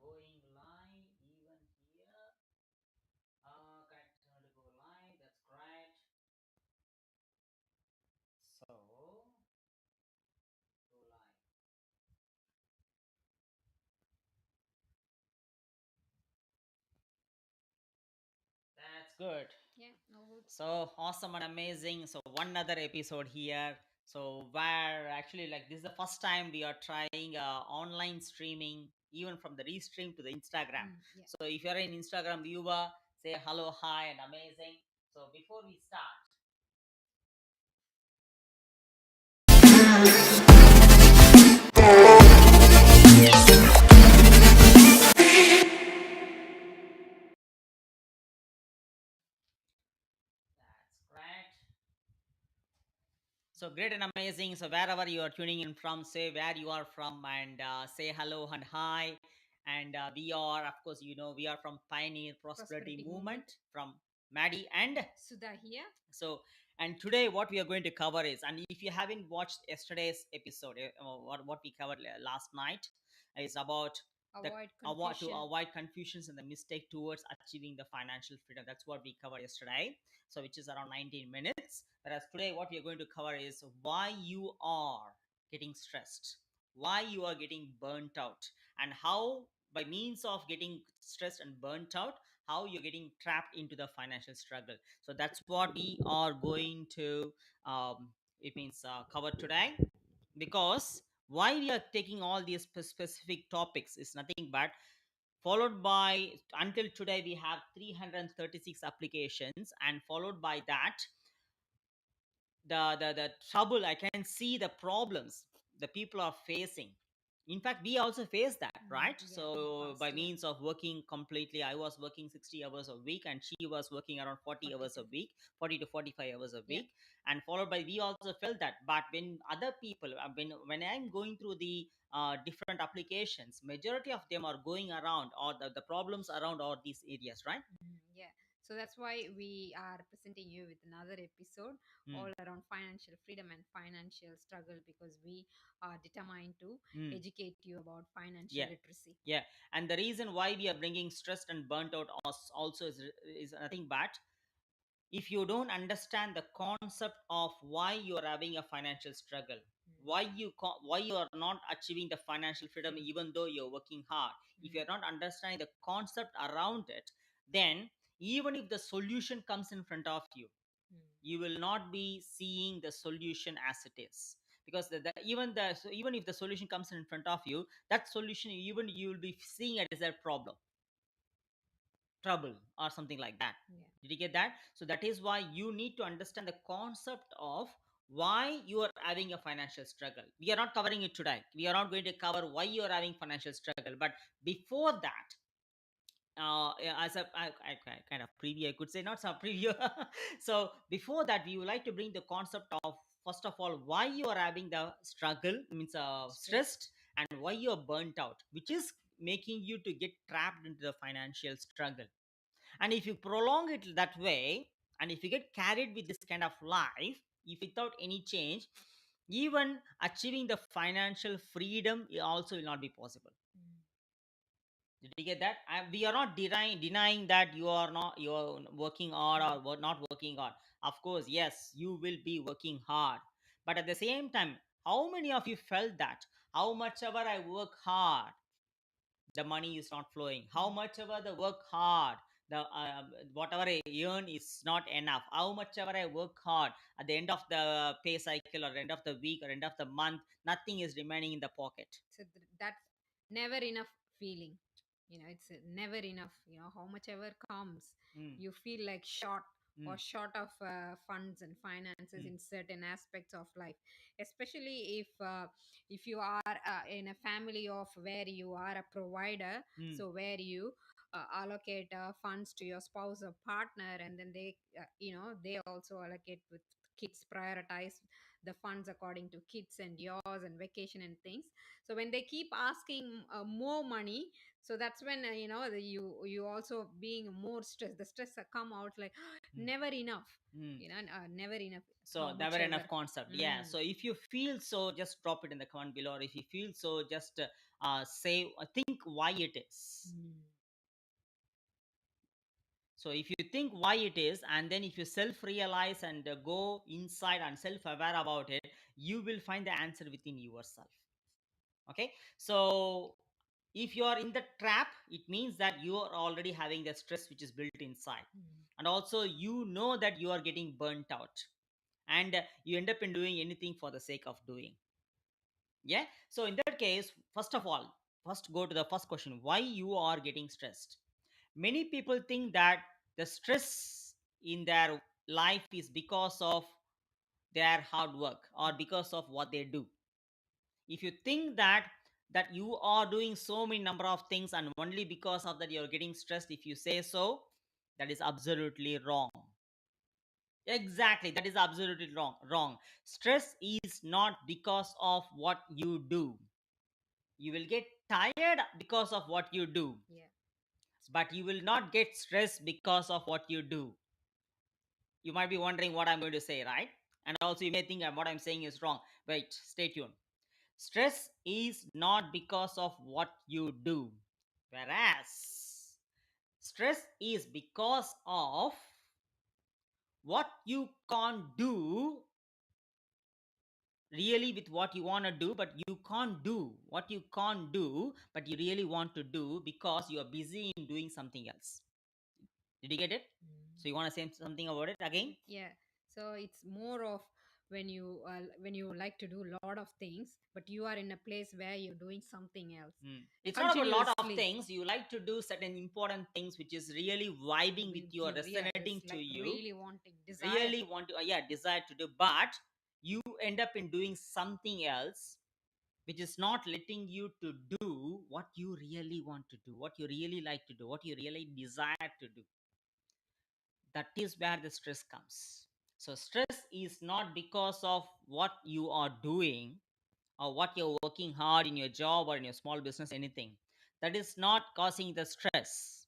going live even here. Connect to go live. That's great. So go live. That's good. Yeah, no good. So awesome and amazing. So one other episode here. So where actually like this is the first time we are trying online streaming, even from the restream to the Instagram. Yeah. So if you're an Instagram viewer, say hello, hi, and amazing. So before we start, that's great. So great and amazing. So wherever you are tuning in from, say where you are from and say hello and hi. And we are, of course, we are from Pioneer Prosperity Prosperity Movement movement. from Maddie and Sudha here. so. And today, what we are going to cover is, and if you haven't watched yesterday's episode, what we covered last night is about the Avoid to confusion. avoid confusions and the mistake towards achieving the financial freedom. That's what we covered yesterday, so which is around 19 minutes. Whereas today, what we are going to cover is why you are getting stressed, why you are getting burnt out, and how by means of getting stressed and burnt out, how you're getting trapped into the financial struggle. So that's what we are going to it means cover today, because why we are taking all these specific topics is nothing but followed by until today we have 336 applications, and followed by that the trouble I can see, the problems the people are facing. In fact, we also face that, right? Yeah, in the So past by year. means of working completely, I was working 60 hours a week and she was working around 40 40 hours to a week, 40 to 45 hours a yeah. week. And followed by, we also felt that. But when other people when I'm going through the different applications, majority of them are going around, or the problems around all these areas, right? Yeah. So that's why we are presenting you with another episode Mm, all around financial freedom and financial struggle, because we are determined to mm. educate you about financial Yeah. literacy. Yeah, and the reason why we are bringing stressed and burnt out also is nothing but if you don't understand the concept of why you are having a financial struggle, why you are not achieving the financial freedom Freedom. even though you're working hard. If Mm. you're not understanding the concept around it, then even if the solution comes in front of you, Mm. you will not be seeing the solution as it is, because so even if the solution comes in front of you, that solution, even you will be seeing it as a problem, trouble, or something like that. Yeah. Did you get that? So that is why you need to understand the concept of why you are having a financial struggle. We are not covering it today. We are not going to cover why you are having financial struggle, but before that, as I kind of preview, I could say, not some preview. So before that, we would like to bring the concept of, first of all, why you are having the struggle, means Stress. stressed, and why you are burnt out, which is making you to get trapped into the financial struggle. And if you prolong it that way, and if you get carried with this kind of life, if without any change, even achieving the financial freedom also will not be possible. Mm. Did you get that? We are not denying that you are working hard or not working hard. Of course, yes, you will be working hard, but at the same time, how many of you felt that how much ever I work hard, the money is not flowing? How much ever the work hard, the whatever I earn is not enough? How much ever I work hard, at the end of the pay cycle or end of the week or end of the month, nothing is remaining in the pocket. So that's never enough feeling. It's never enough. How much ever comes, Mm, you feel like short or mm, short of funds and finances mm, in certain aspects of life, especially if you are in a family of where you are a provider. mm, So where you allocate funds to your spouse or partner, and then they also allocate with kids, prioritize the funds according to kids and yours and vacation and things. So when they keep asking more money, so that's when you also being more stressed. The stress come out like Mm, never enough, mm. never enough, So how never much ever. enough concept. Yeah. Mm. So if you feel so, just drop it in the comment below. Or if you feel so, just say, think why it is. Mm. So if you think why it is, and then if you self-realize and go inside and self-aware about it, you will find the answer within yourself. Okay. So if you are in the trap, it means that you are already having the stress which is built inside, Mm. and also you know that you are getting burnt out, and you end up in doing anything for the sake of doing. Yeah. So in that case, first of all, first go to the first question: why you are getting stressed? Many people think that the stress in their life is because of their hard work or because of what they do. If you think that you are doing so many number of things and only because of that you're getting stressed, if you say so, that is absolutely wrong. Exactly, that is absolutely wrong. Stress is not because of what you do. You will get tired because of what you do, Yeah. but you will not get stressed because of what you do. You might be wondering what I'm going to say, right? And also you may think what I'm saying is wrong. Wait, stay tuned. Stress is not because of what you do, whereas stress is because of what you can't do really with what you want to do, but you can't do what you can't do, but you really want to do because you are busy in doing something else. Did you get it? So Mm. you want to say something about it again? Yeah. So it's more of when you like to do a lot of things, but you are in a place where you're doing something else It's not about a lot of continuously. things. You like to do certain important things which is really vibing with With you or you, yeah, resonating it's to like you, really wanting desire. really want to, yeah, desire to do, but you end up in doing something else which is not letting you to do what you really want to do, what you really like to do, what you really desire to do. That is where the stress comes. So stress is not because of what you are doing or what you're working hard in your job or in your small business, anything. That is not causing the stress.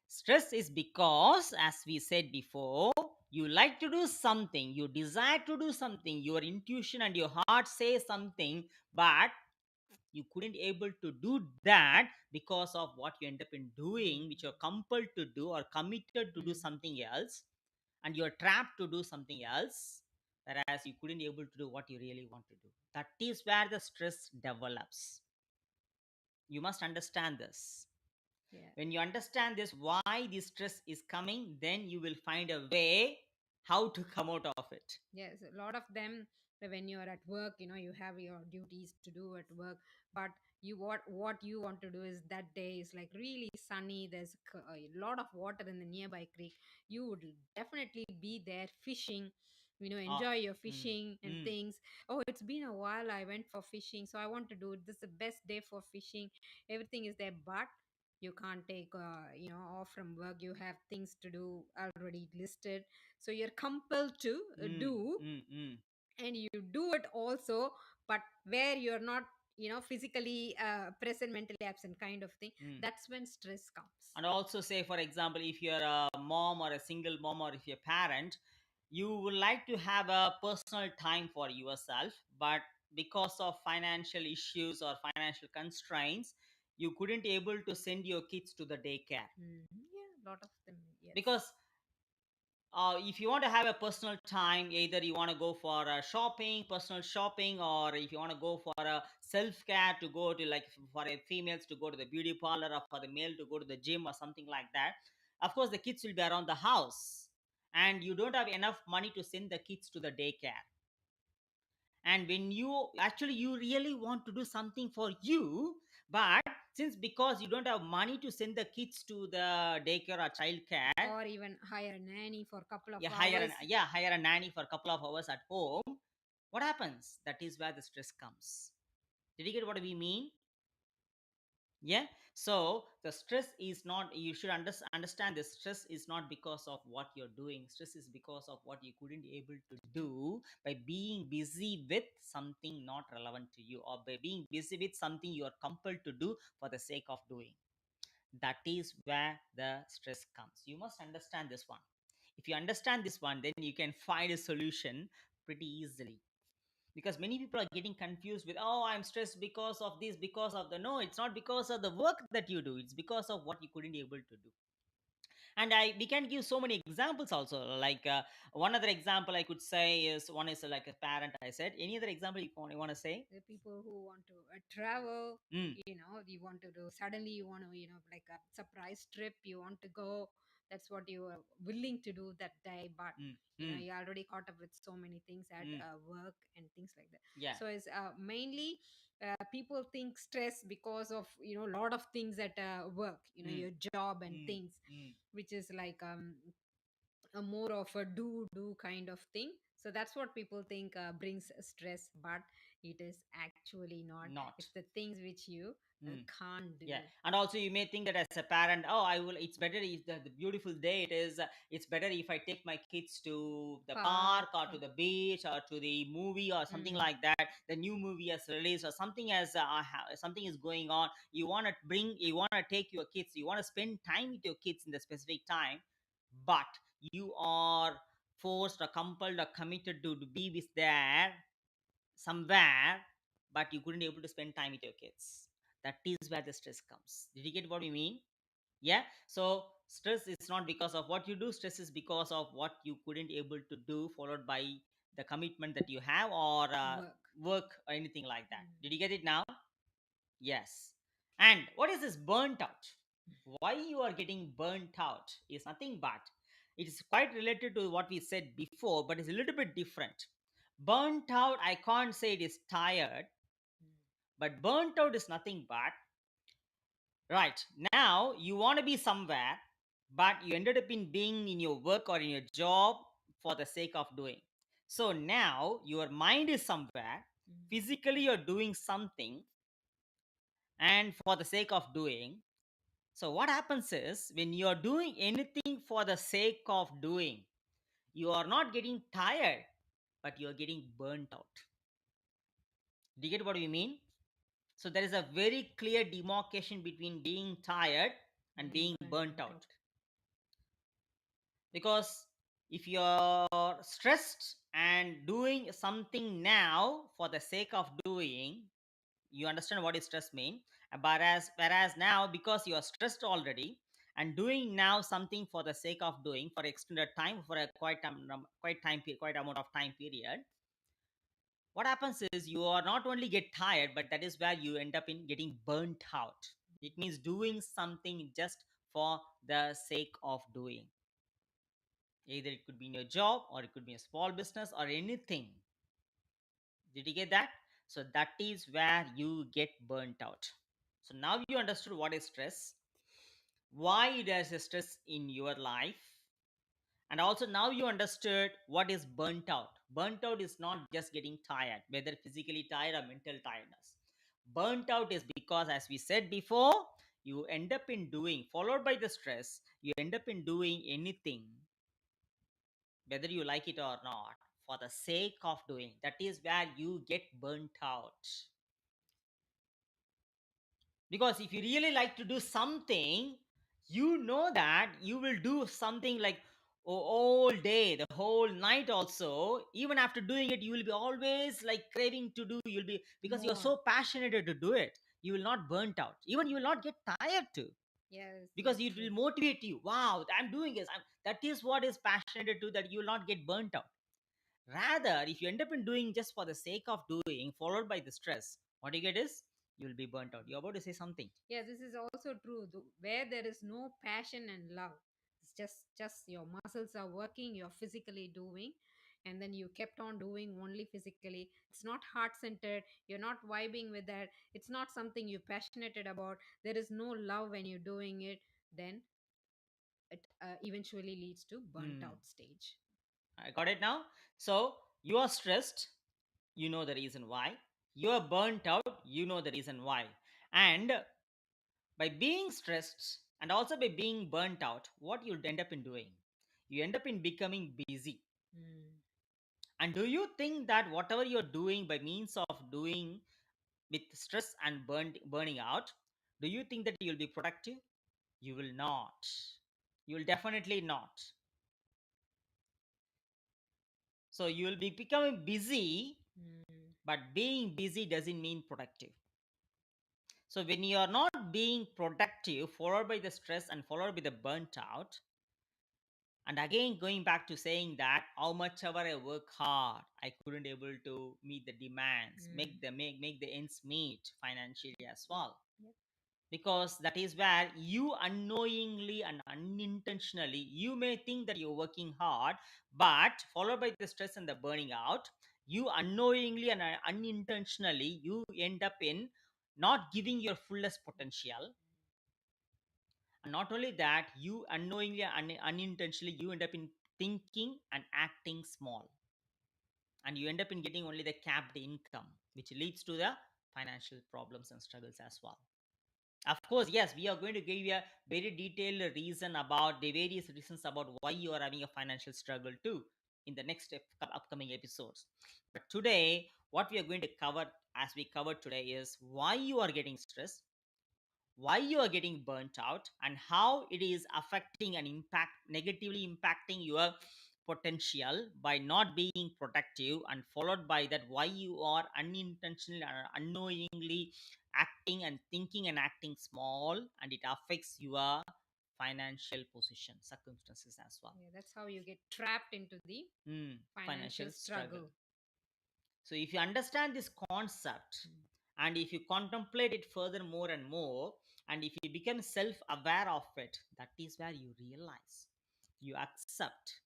Stress is because, as we said before, you like to do something, you desire to do something, your intuition and your heart say something, but you couldn't able to do that because of what you end up in doing, which you're compelled to do or committed to do Mm. something else, and you're trapped to do something else, whereas you couldn't able to do what you really want to do. That is where the stress develops. You must understand this. Yeah. When you understand this, why this stress is coming, then you will find a way how to come out of it. Yes, a lot of them, when you're at work, you have your duties to do at work, but what you want to do is that day is like really sunny. There's a lot of water in the nearby creek. You would definitely be there fishing. uh, Enjoy your mm, fishing and mm, things. Oh, it's been a while. I went for fishing, so I want to do it. This is the best day for fishing. Everything is there, but you can't take off from work. You have things to do already listed, so you're compelled to mm, do, mm, mm, and you do it also, but where you're not physically present, mentally absent kind of thing. mm. That's when stress comes. And also, say for example, if you're a mom or a single mom, or if you're a parent, you would like to have a personal time for yourself, but because of financial issues or financial constraints, you couldn't able to send your kids to the daycare. Mm, yeah, a lot of them, yes. Because if you want to have a personal time, either you want to go for shopping, personal shopping, or if you want to go for a self-care, to go to, like, for a females to go to the beauty parlor, or for the male to go to the gym or something like that, of course the kids will be around the house, and you don't have enough money to send the kids to the daycare. And when you really want to do something for you, but since because you don't have money to send the kids to the daycare or childcare, Or even hire a nanny for a couple of yeah, hours. hire a nanny for a couple of hours at home. What happens? That is where the stress comes. Did you get what we mean? Yeah. So the stress is not, you should understand this stress is not because of what you're doing. Stress is because of what you couldn't able to do by being busy with something not relevant to you, or by being busy with something you are compelled to do for the sake of doing. That is where the stress comes. You must understand this one. If you understand this one, then you can find a solution pretty easily. Because many people are getting confused with, oh, I'm stressed because of this, because of the, no, it's not because of the work that you do, it's because of what you couldn't able to do. And I we can give so many examples also, like one other example I could say is, one is like a parent, I said. Any other example you want to say? The people who want to travel, Mm, you want to do, suddenly you want to, like a surprise trip, you want to go. That's what you are willing to do that day, but mm, mm, you already caught up with so many things at mm. work and things like that. Yeah. So it's mainly people think stress because of a lot of things at work, Mm, your job and mm, things, mm. which is like a more of a do kind of thing. So that's what people think brings stress, but it is actually not. Not. It's the things which you Mm. can't do. Yeah, and also you may think that as a parent, oh, I will. It's better if the beautiful day it is. It's better if I take my kids to the Park. park or to the beach or to the movie or something Mm, like that. The new movie has released or something as something is going on. You want to bring, you want to take your kids. You want to spend time with your kids in the specific time, but you are forced or compelled or committed to be with there somewhere, but you couldn't able to spend time with your kids. That is where the stress comes. Did you get what we mean? Yeah. So stress is not because of what you do. Stress is because of what you couldn't able to do, followed by the commitment that you have, or work. work or anything like that. Mm. Did you get it now? Yes. And what is this burnt out? Why you are getting burnt out is nothing but, it is quite related to what we said before, but it's a little bit different. Burnt out, I can't say it is tired, Mm. but burnt out is nothing but, right now you want to be somewhere, but you ended up in being in your work or in your job for the sake of doing. So now your mind is somewhere, Mm. physically you're doing something, and for the sake of doing. So what happens is, when you're doing anything for the sake of doing, you are not getting tired, but you're getting burnt out. Do you get what we mean? So there is a very clear demarcation between being tired and And being burnt burnt out. out. Because if you're stressed and doing something now for the sake of doing, you understand what is stress mean. Whereas now, because you are stressed already and doing now something for the sake of doing for extended time, for a quite amount of time period, what happens is you are not only get tired, but that is where you end up in getting burnt out. It means doing something just for the sake of doing. Either it could be in your job, or it could be a small business, or anything. Did you get that? So that is where you get burnt out. So now you understood what is stress, why there's a stress in your life, and also now you understood what is burnt out. Burnt out is not just getting tired, whether physically tired or mental tiredness. Burnt out is because, as we said before, you end up in doing, followed by the stress, you end up in doing anything, whether you like it or not, for the sake of doing. That is where you get burnt out. Because if you really like to do something, you know that you will do something like all day, the whole night also. Even after doing it, you will be always like craving to do. You'll be, because you're More. so passionate to do it, you will not burnt out. Even you will not get tired too, Yes, because yes, it true. will motivate you. Wow, I'm doing this. That is what is passionate to, that you will not get burnt out. Rather, if you end up in doing just for the sake of doing, followed by the stress, what you get is, you will be burnt out. You're about to say something. Yeah, this is also true. Where there is no passion and love, it's just your muscles are working, you're physically doing, and then you kept on doing only physically. It's not heart centered. You're not vibing with that. It's not something you're passionate about. There is no love when you're doing it. Then it eventually leads to burnt Hmm. out stage. I got it now. So you are stressed, you know the reason why. You are burnt out, you know the reason why. And By being stressed and also by being burnt out, what you'll end up in doing? You end up in becoming busy. Mm. And do you think that whatever you're doing by means of doing with stress and burning out, do you think that you'll be productive? You will not. You will definitely not. So you will be becoming busy, Mm. but being busy doesn't mean productive. So when you are not being productive, followed by the stress and followed by the burnt out, and again going back to saying that how much ever I work hard, I couldn't able to meet the demands, Mm. make the ends meet financially as well. Yep. Because that is where you unknowingly and unintentionally you may think that you're working hard, but followed by the stress and the burning out, you unknowingly and unintentionally you end up in not giving your fullest potential. And not only that, you unknowingly and unintentionally you end up in thinking and acting small, and you end up in getting only the capped income, which leads to the financial problems and struggles as well. Of course, yes, we are going to give you a very detailed reason about the various reasons about why you are having a financial struggle too in the next upcoming episodes. But today, what we are going to cover, as we covered today, is why you are getting stressed, why you are getting burnt out, and how it is affecting and negatively impacting your potential by not being productive, and followed by that why you are unintentionally or unknowingly acting and thinking and acting small, and it affects your financial position circumstances as well. Yeah, that's how you get trapped into the financial Financial struggle. struggle. So if you understand this concept, Mm. and if you contemplate it further more and more, and if you become self aware of it, that is where you realize, you accept.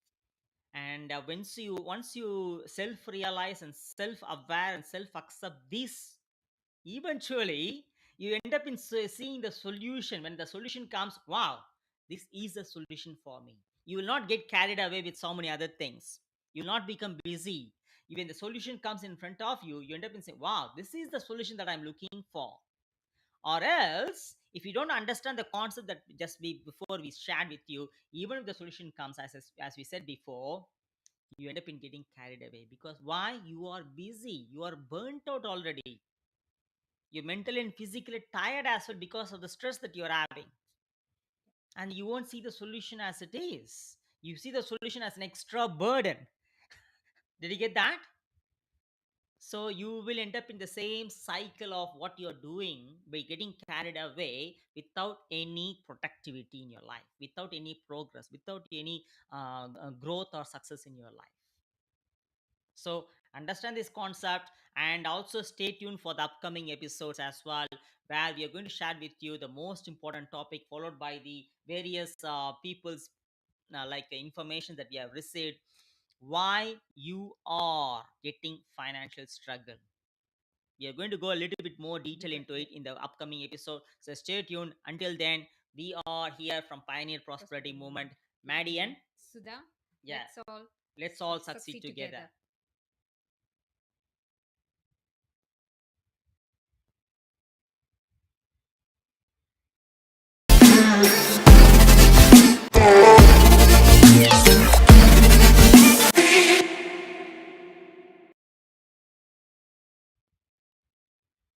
And once you self realize and self aware and self accept this, eventually you end up in seeing the solution. When the solution comes, wow, this is a solution for me. You will not get carried away with so many other things. You will not become busy. Even the solution comes in front of you, you end up in saying, wow, this is the solution that I'm looking for. Or else, if you don't understand the concept that just before we shared with you, even if the solution comes, as we said before, you end up in getting carried away. Because why? You are busy, you are burnt out already. You're mentally and physically tired as well because of the stress that you're having. And you won't see the solution as it is. You see the solution as an extra burden. Did you get that? So you will end up in the same cycle of what you're doing by getting carried away without any productivity in your life, without any progress, without any growth or success in your life. So understand this concept, and also stay tuned for the upcoming episodes as well, where we are going to share with you the most important topic, followed by the various people's information that we have received, why you are getting financial struggle. We are going to go a little bit more detail Deeper. into Yeah. it in the upcoming episode. So stay tuned. Until then, we are here from Pioneer Prosperity Prosperity Movement. movement. Maddie and Sudha, yeah, let's all let's all succeed succeed together. together.